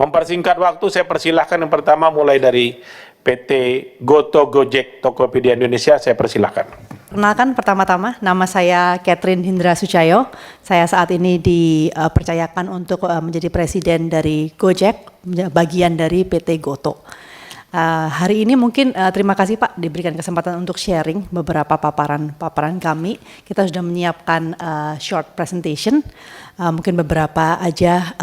Mempersingkat waktu, saya persilahkan yang pertama mulai dari PT Goto Gojek Tokopedia Indonesia, saya persilahkan. Perkenalkan pertama-tama, nama saya Catherine Hindra Sucayo. Saya saat ini dipercayakan untuk menjadi presiden dari Gojek, bagian dari PT Goto. Hari ini mungkin terima kasih Pak diberikan kesempatan untuk sharing beberapa paparan kami. Kita sudah menyiapkan short presentation, mungkin beberapa aja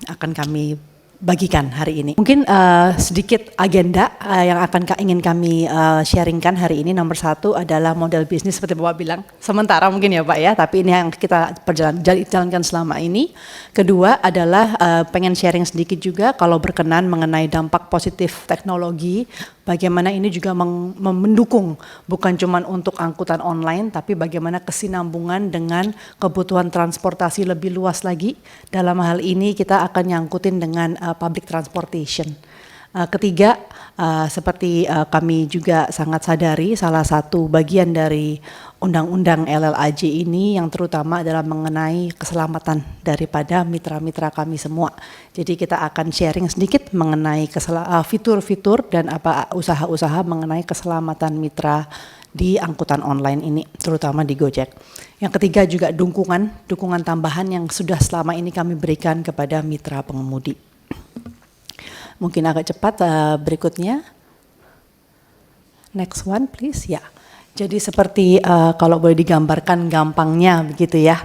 akan kami bagikan hari ini. Mungkin sedikit agenda yang ingin kami sharingkan hari ini. Nomor satu adalah model bisnis seperti Bapak bilang, sementara mungkin ya Pak ya, tapi ini yang kita jalankan selama ini. Kedua adalah pengen sharing sedikit juga kalau berkenan mengenai dampak positif teknologi, bagaimana ini juga mendukung bukan cuma untuk angkutan online, tapi bagaimana kesinambungan dengan kebutuhan transportasi lebih luas lagi. Dalam hal ini kita akan nyangkutin dengan public transportation. Ketiga, seperti kami juga sangat sadari, salah satu bagian dari Undang-Undang LLAJ ini yang terutama adalah mengenai keselamatan daripada mitra-mitra kami semua. Jadi kita akan sharing sedikit mengenai fitur-fitur dan usaha-usaha mengenai keselamatan mitra di angkutan online ini, terutama di Gojek. Yang ketiga juga dukungan tambahan yang sudah selama ini kami berikan kepada mitra pengemudi. Mungkin agak cepat berikutnya. Next one please, ya. Jadi seperti kalau boleh digambarkan gampangnya begitu ya,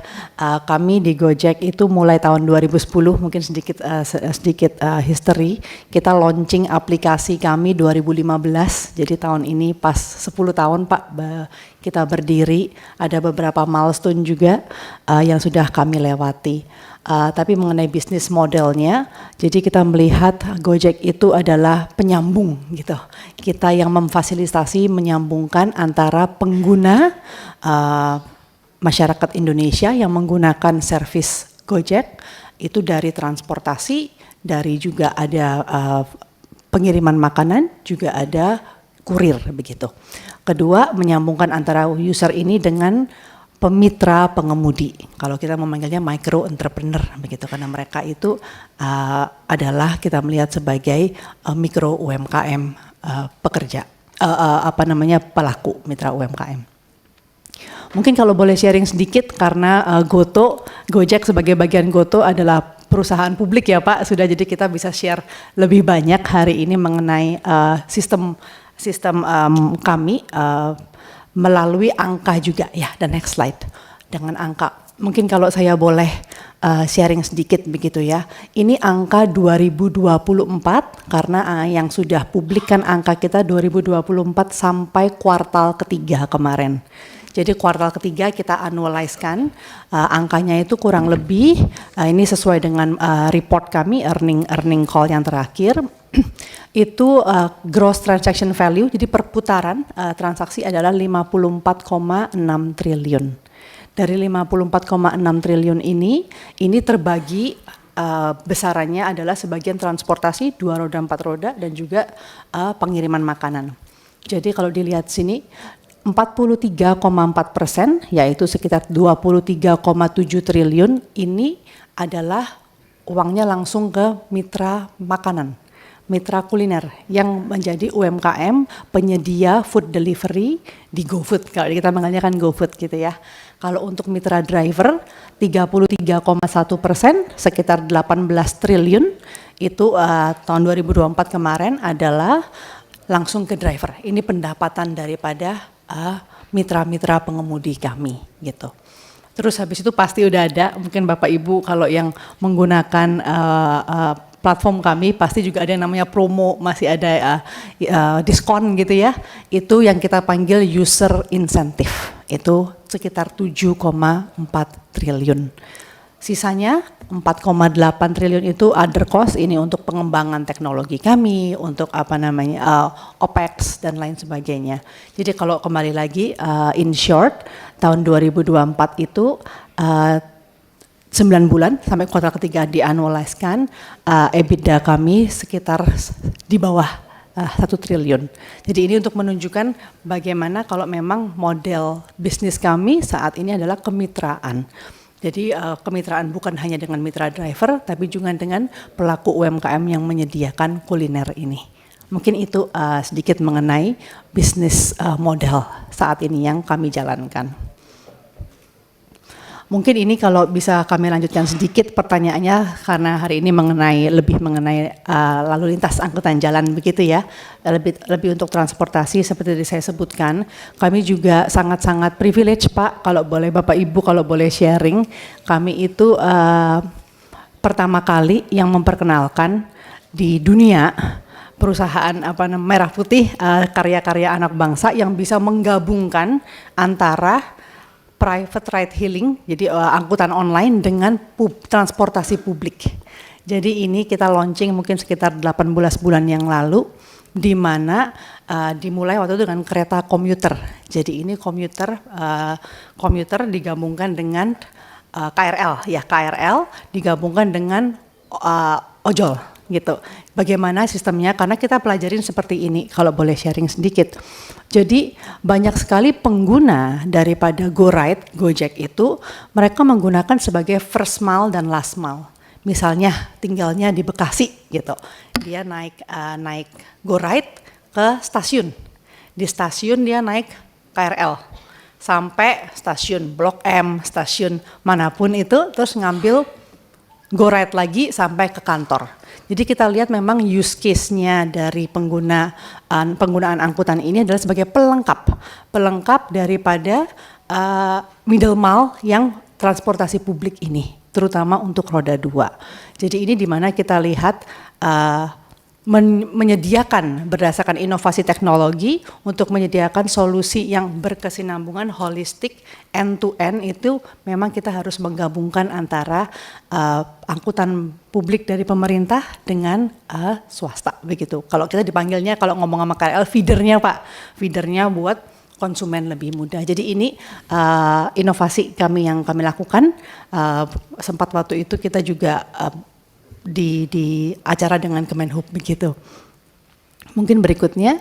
kami di Gojek itu mulai tahun 2010, mungkin sedikit history, kita launching aplikasi kami 2015, jadi tahun ini pas 10 tahun Pak kita berdiri, ada beberapa milestone juga yang sudah kami lewati. Tapi mengenai bisnis modelnya, jadi kita melihat Gojek itu adalah penyambung gitu. Kita yang memfasilitasi menyambungkan antara pengguna masyarakat Indonesia yang menggunakan servis Gojek itu dari transportasi, dari juga ada pengiriman makanan, juga ada kurir begitu. Kedua, menyambungkan antara user ini dengan pemitra pengemudi, kalau kita memanggilnya micro entrepreneur begitu, karena mereka itu adalah kita melihat sebagai mikro UMKM pekerja, pelaku mitra UMKM. Mungkin kalau boleh sharing sedikit karena Gojek sebagai bagian Goto adalah perusahaan publik ya Pak, sudah, jadi kita bisa share lebih banyak hari ini mengenai sistem kami. Melalui angka juga ya, the next slide. Dengan angka, mungkin kalau saya boleh sharing sedikit begitu ya. Ini angka 2024 karena yang sudah publik kan angka kita 2024 sampai kuartal ketiga kemarin. Jadi kuartal ketiga kita annualize-kan, angkanya itu kurang lebih, ini sesuai dengan report kami, earning call yang terakhir, itu gross transaction value, jadi perputaran transaksi adalah 54,6 triliun. Dari 54,6 triliun ini terbagi besarannya adalah sebagian transportasi 2 roda 4 roda dan juga pengiriman makanan. Jadi kalau dilihat sini 43,4%, yaitu sekitar 23,7 triliun ini adalah uangnya langsung ke mitra makanan, mitra kuliner yang menjadi UMKM penyedia food delivery di GoFood, kalau kita manggilnya kan GoFood gitu ya. Kalau untuk mitra driver 33,1%, sekitar 18 triliun itu tahun 2024 kemarin adalah langsung ke driver. Ini pendapatan daripada mitra-mitra pengemudi kami gitu. Terus habis itu pasti udah ada, mungkin Bapak Ibu kalau yang menggunakan platform kami pasti juga ada yang namanya promo, masih ada diskon gitu ya. Itu yang kita panggil user incentive, itu sekitar 7,4 triliun. Sisanya 4,8 triliun itu other cost, ini untuk pengembangan teknologi kami, untuk OPEX dan lain sebagainya. Jadi kalau kembali lagi, in short, tahun 2024 itu 9 bulan sampai kuartal ketiga diannualize-kan, EBITDA kami sekitar di bawah 1 triliun. Jadi ini untuk menunjukkan bagaimana kalau memang model bisnis kami saat ini adalah kemitraan. Jadi kemitraan bukan hanya dengan mitra driver, tapi juga dengan pelaku UMKM yang menyediakan kuliner ini. Mungkin itu sedikit mengenai bisnis model saat ini yang kami jalankan. Mungkin ini kalau bisa kami lanjutkan sedikit pertanyaannya, karena hari ini lebih mengenai lalu lintas angkutan jalan begitu ya, lebih untuk transportasi seperti tadi saya sebutkan. Kami juga sangat-sangat privilege Pak, kalau boleh Bapak Ibu kalau boleh sharing, kami itu pertama kali yang memperkenalkan di dunia perusahaan merah putih karya-karya anak bangsa yang bisa menggabungkan antara private ride hailing, jadi angkutan online dengan transportasi publik. Jadi ini kita launching mungkin sekitar 18 bulan yang lalu, di mana dimulai waktu itu dengan kereta komuter. Jadi ini komuter digabungkan dengan KRL, ya KRL digabungkan dengan ojol gitu. Bagaimana sistemnya? Karena kita pelajarin seperti ini, kalau boleh sharing sedikit. Jadi banyak sekali pengguna daripada GoRide, Gojek itu mereka menggunakan sebagai first mile dan last mile. Misalnya tinggalnya di Bekasi gitu, dia naik GoRide ke stasiun. Di stasiun dia naik KRL sampai stasiun Blok M, stasiun manapun itu, terus ngambil GoRide lagi sampai ke kantor. Jadi kita lihat memang use case-nya dari penggunaan angkutan ini adalah sebagai pelengkap daripada middle mile yang transportasi publik ini, terutama untuk roda 2. Jadi ini di mana kita lihat menyediakan berdasarkan inovasi teknologi untuk menyediakan solusi yang berkesinambungan, holistik, end to end. Itu memang kita harus menggabungkan antara angkutan publik dari pemerintah dengan swasta begitu. Kalau kita dipanggilnya, kalau ngomong sama KRL, feedernya Pak, feedernya buat konsumen lebih mudah. Jadi ini inovasi kami yang kami lakukan. Sempat waktu itu kita juga di acara dengan Kemenhub begitu. Mungkin berikutnya,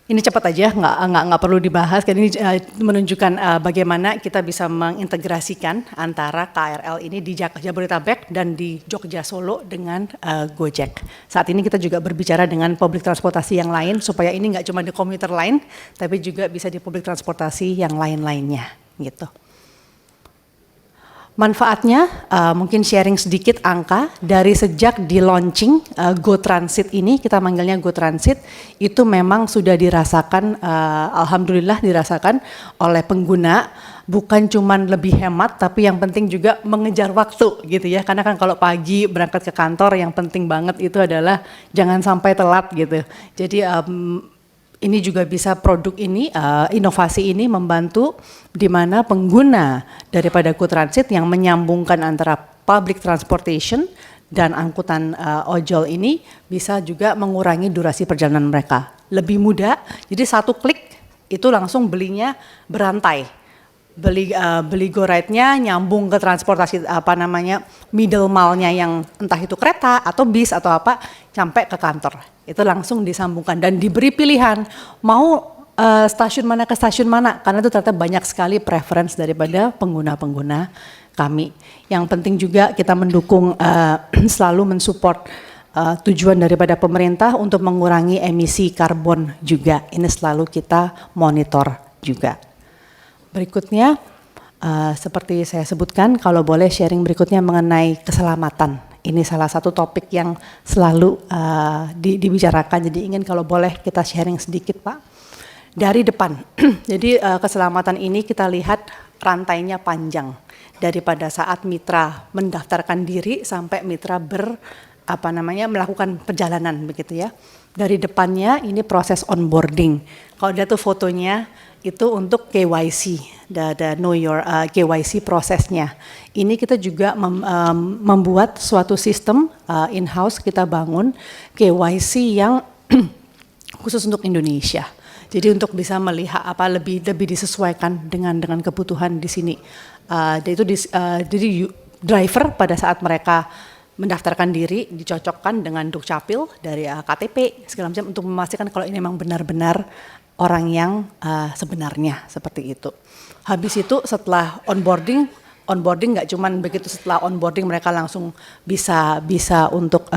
ini cepat aja, nggak perlu dibahas. Karena ini menunjukkan bagaimana kita bisa mengintegrasikan antara KRL ini di Jabodetabek dan di Jogja Solo dengan Gojek. Saat ini kita juga berbicara dengan publik transportasi yang lain supaya ini nggak cuma di komuter lain, tapi juga bisa di publik transportasi yang lain-lainnya gitu. Manfaatnya mungkin sharing sedikit angka dari sejak di launching Go Transit ini, kita manggilnya Go Transit, itu memang sudah dirasakan, alhamdulillah dirasakan oleh pengguna, bukan cuman lebih hemat tapi yang penting juga mengejar waktu gitu ya, karena kan kalau pagi berangkat ke kantor yang penting banget itu adalah jangan sampai telat gitu. Jadi ini juga bisa produk ini, inovasi ini membantu di mana pengguna daripada Go Transit yang menyambungkan antara public transportation dan angkutan ojol ini bisa juga mengurangi durasi perjalanan mereka. Lebih mudah, jadi satu klik itu langsung belinya berantai. Beli GoRide-nya nyambung ke transportasi middle mile-nya yang entah itu kereta atau bis atau apa, sampai ke kantor. Itu langsung disambungkan dan diberi pilihan mau stasiun mana ke stasiun mana, karena itu ternyata banyak sekali preference daripada pengguna-pengguna kami. Yang penting juga kita mendukung selalu mensupport tujuan daripada pemerintah untuk mengurangi emisi karbon juga. Ini selalu kita monitor juga. Berikutnya, seperti saya sebutkan, kalau boleh sharing berikutnya mengenai keselamatan. Ini salah satu topik yang selalu dibicarakan, jadi ingin kalau boleh kita sharing sedikit Pak. Dari depan, jadi keselamatan ini kita lihat rantainya panjang. Daripada saat mitra mendaftarkan diri sampai mitra melakukan perjalanan begitu ya. Dari depannya ini proses onboarding. Kalau dia tuh fotonya itu untuk KYC, know your KYC prosesnya. Ini kita juga membuat suatu sistem in-house, kita bangun KYC yang khusus untuk Indonesia. Jadi untuk bisa melihat lebih disesuaikan dengan kebutuhan di sini. Jadi driver pada saat mereka mendaftarkan diri dicocokkan dengan Dukcapil dari KTP segala macam untuk memastikan kalau ini memang benar-benar orang yang sebenarnya seperti itu. Habis itu setelah onboarding nggak cuman begitu, setelah onboarding mereka langsung bisa untuk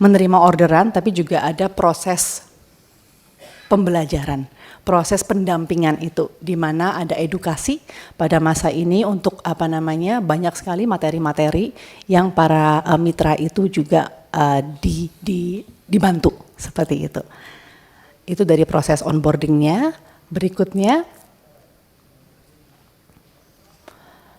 menerima orderan, tapi juga ada proses pembelajaran, proses pendampingan itu, di mana ada edukasi pada masa ini untuk banyak sekali materi-materi yang para mitra itu juga dibantu seperti itu. Itu dari proses onboardingnya. Berikutnya,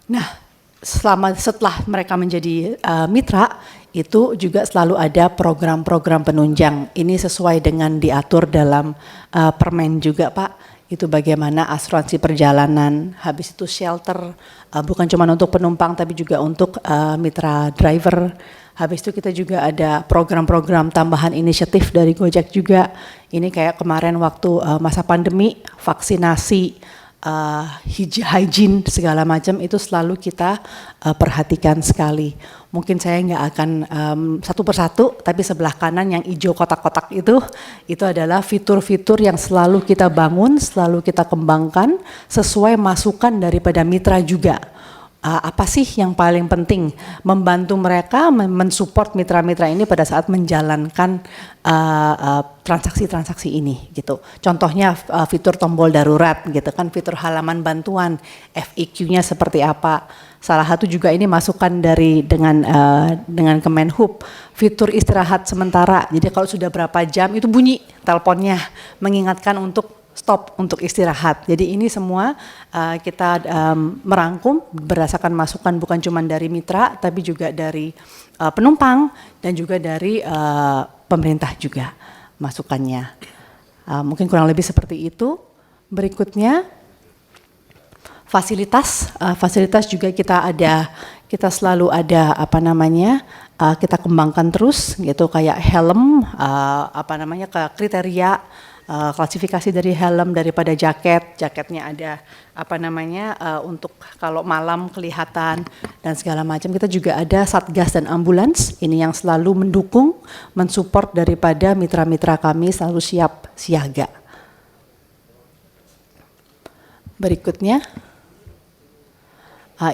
nah setelah mereka menjadi mitra, itu juga selalu ada program-program penunjang. Ini sesuai dengan diatur dalam permen juga Pak. Itu bagaimana asuransi perjalanan, habis itu shelter, bukan cuma untuk penumpang tapi juga untuk mitra driver. Habis itu kita juga ada program-program tambahan inisiatif dari Gojek juga. Ini kayak kemarin waktu masa pandemi, vaksinasi, hygiene segala macam itu selalu kita perhatikan sekali. Mungkin saya nggak akan satu persatu, tapi sebelah kanan yang hijau kotak-kotak itu adalah fitur-fitur yang selalu kita bangun, selalu kita kembangkan sesuai masukan daripada mitra juga. Apa sih yang paling penting membantu mereka mensupport mitra-mitra ini pada saat menjalankan transaksi-transaksi ini gitu. Contohnya fitur tombol darurat gitu kan, fitur halaman bantuan, FAQ-nya seperti apa. Salah satu juga ini masukan dengan Kemenhub, fitur istirahat sementara. Jadi kalau sudah berapa jam itu bunyi teleponnya mengingatkan untuk stop untuk istirahat. Jadi ini semua kita merangkum berdasarkan masukan bukan cuma dari mitra tapi juga dari penumpang dan juga dari pemerintah juga masukannya. Mungkin kurang lebih seperti itu. Berikutnya fasilitas juga kita selalu ada kita kembangkan terus gitu, kayak helm ke kriteria klasifikasi dari helm daripada jaketnya ada untuk kalau malam kelihatan dan segala macam. Kita juga ada satgas dan ambulans ini yang selalu mendukung, mensupport daripada mitra-mitra kami selalu siap siaga. Berikutnya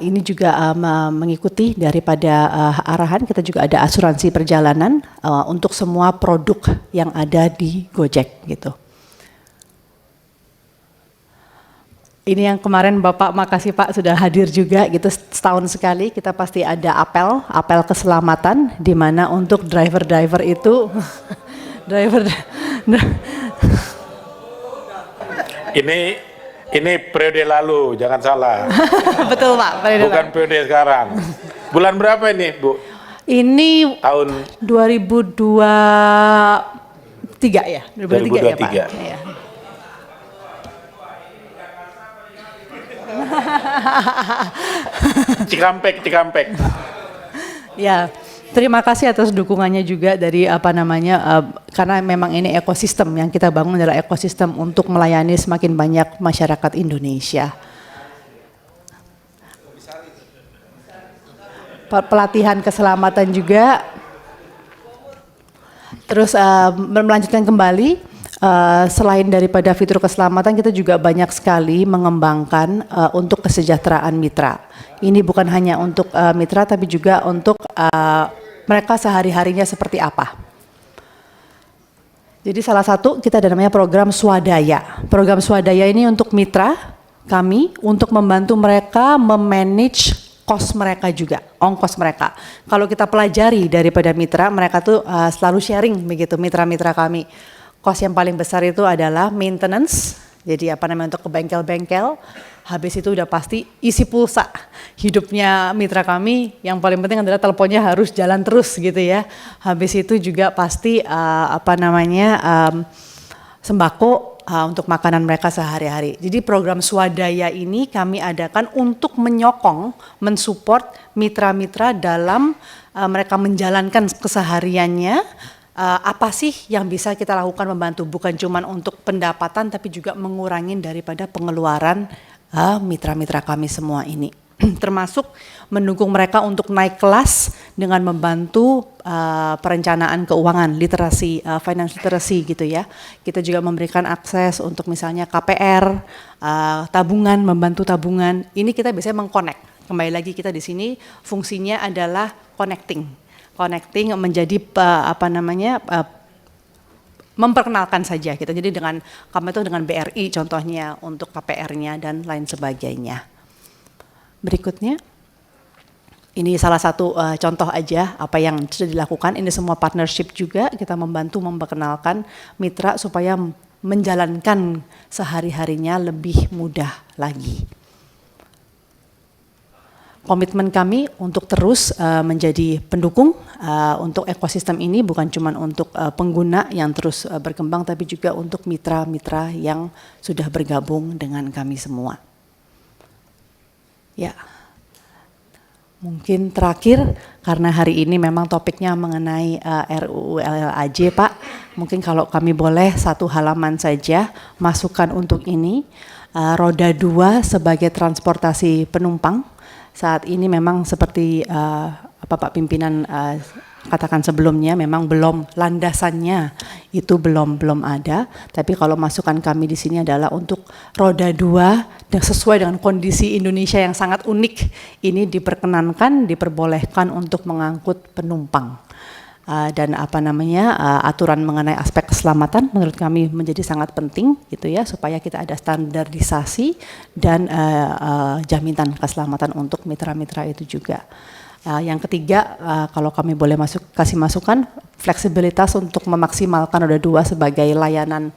ini juga mengikuti daripada arahan, kita juga ada asuransi perjalanan untuk semua produk yang ada di Gojek gitu. Ini yang kemarin Bapak, makasih Pak sudah hadir juga gitu, setahun sekali kita pasti ada apel keselamatan di mana untuk driver-driver itu Ini periode lalu, jangan salah. Betul Pak, bukan periode sekarang. Bulan berapa ini Bu? Ini tahun 2023 ya? 2023 ya Pak? Ya. Cikampek. Ya, terima kasih atas dukungannya juga dari karena memang ini ekosistem yang kita bangun adalah ekosistem untuk melayani semakin banyak masyarakat Indonesia. Pelatihan keselamatan juga, terus melanjutkan kembali. Selain daripada fitur keselamatan, kita juga banyak sekali mengembangkan untuk kesejahteraan mitra. Ini bukan hanya untuk mitra, tapi juga untuk mereka sehari-harinya seperti apa. Jadi salah satu kita ada namanya program swadaya. Program swadaya ini untuk mitra kami untuk membantu mereka memanage cost mereka juga, ongkos mereka. Kalau kita pelajari daripada mitra, mereka tuh selalu sharing begitu mitra-mitra kami. Cost yang paling besar itu adalah maintenance, jadi untuk ke bengkel-bengkel. Habis itu udah pasti isi pulsa. Hidupnya mitra kami yang paling penting adalah teleponnya harus jalan terus gitu ya. Habis itu juga pasti sembako untuk makanan mereka sehari-hari. Jadi program swadaya ini kami adakan untuk menyokong, mensupport mitra-mitra dalam mereka menjalankan kesehariannya. Apa sih yang bisa kita lakukan membantu, bukan cuma untuk pendapatan tapi juga mengurangi daripada pengeluaran mitra-mitra kami semua ini. termasuk mendukung mereka untuk naik kelas dengan membantu perencanaan keuangan, literasi, financial literacy gitu ya. Kita juga memberikan akses untuk misalnya KPR, tabungan, membantu tabungan. Ini kita biasanya mengconnect. Kembali lagi kita di sini fungsinya adalah connecting menjadi memperkenalkan saja gitu. Jadi dengan kami itu dengan BRI contohnya untuk KPR-nya dan lain sebagainya. Berikutnya, ini salah satu contoh aja apa yang sudah dilakukan. Ini semua partnership juga, kita membantu memperkenalkan mitra supaya menjalankan sehari-harinya lebih mudah lagi. Komitmen kami untuk terus menjadi pendukung untuk ekosistem ini, bukan cuma untuk pengguna yang terus berkembang, tapi juga untuk mitra-mitra yang sudah bergabung dengan kami semua. Ya, mungkin terakhir, karena hari ini memang topiknya mengenai RUU LLAJ, Pak. Mungkin kalau kami boleh 1 halaman saja masukan untuk ini. Roda 2 sebagai transportasi penumpang. Saat ini memang seperti Pak Pimpinan katakan sebelumnya, memang belum landasannya itu belum ada. Tapi kalau masukan kami di sini adalah untuk roda 2 dan sesuai dengan kondisi Indonesia yang sangat unik, ini diperbolehkan untuk mengangkut penumpang. Dan aturan mengenai aspek keselamatan menurut kami menjadi sangat penting gitu ya, supaya kita ada standarisasi dan jaminan keselamatan untuk mitra-mitra itu juga. Yang ketiga, kalau kami boleh kasih masukan, fleksibilitas untuk memaksimalkan roda 2 sebagai layanan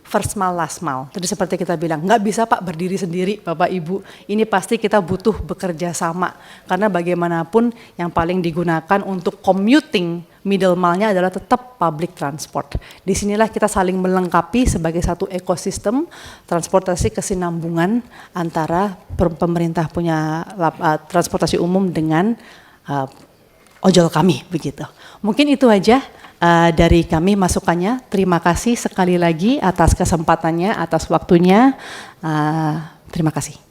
first mile, last mile. Tadi seperti kita bilang, nggak bisa Pak berdiri sendiri Bapak Ibu, ini pasti kita butuh bekerja sama. Karena bagaimanapun yang paling digunakan untuk commuting middle mile-nya adalah tetap public transport. Disinilah kita saling melengkapi sebagai satu ekosistem transportasi kesinambungan antara pemerintah punya transportasi umum dengan ojol kami begitu. Mungkin itu aja dari kami masukannya. Terima kasih sekali lagi atas kesempatannya, atas waktunya. Terima kasih.